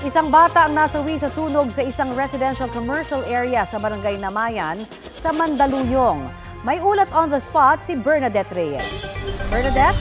Isang bata ang nasawi sa sunog sa isang residential commercial area sa Barangay Namayan sa Mandaluyong. May ulat on the spot si Bernadette Reyes. Bernadette?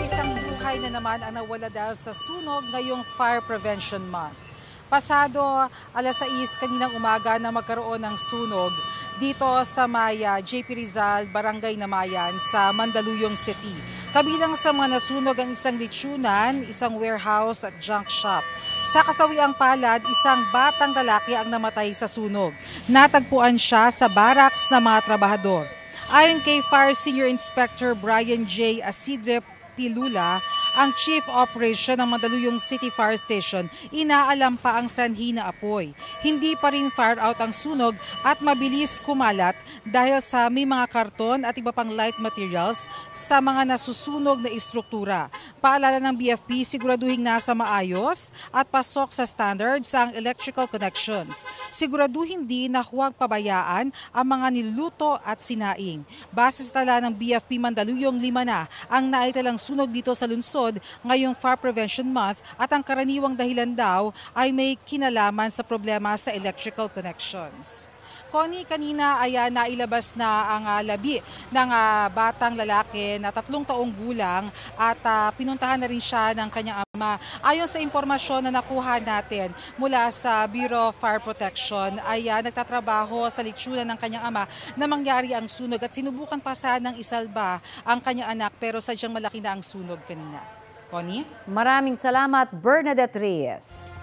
Isang buhay na naman ang nawala dahil sa sunog ngayong Fire Prevention Month. Pasado alas 6 kaninang umaga na magkaroon ng sunog dito sa Maya, JP Rizal, Barangay Namayan sa Mandaluyong City. Kabilang sa mga nasunog ang isang litsunan, isang warehouse at junk shop. Sa kasawiang palad, isang batang lalaki ang namatay sa sunog. Natagpuan siya sa barracks ng mga trabahador. Ayon kay Fire Senior Inspector Brian J. Asidre Pilula, ang Chief Operation ng Mandaluyong City Fire Station, inaalam pa ang sanhi na apoy. Hindi pa rin fire out ang sunog at mabilis kumalat dahil sa may mga karton at iba pang light materials sa mga nasusunog na istruktura. Paalala ng BFP, siguraduhin nasa maayos at pasok sa standards ang electrical connections. Siguraduhin din na huwag pabayaan ang mga niluto at sinaing. Base sa tala ng BFP Mandaluyong, 5 na ang naitalang sunog dito sa lungsod ngayong Fire Prevention Month at ang karaniwang dahilan daw ay may kinalaman sa problema sa electrical connections. Connie, kanina ay nailabas na ang labi ng batang lalaki na 3 taong gulang at pinuntahan na rin siya ng kanyang ama. Ayon sa impormasyon na nakuha natin mula sa Bureau of Fire Protection ay nagtatrabaho sa litsunan ng kanyang ama na mangyari ang sunog at sinubukan pa sanang isalba ang kanyang anak pero sadyang malaki na ang sunog kanina. Connie? Maraming salamat, Bernadette Reyes.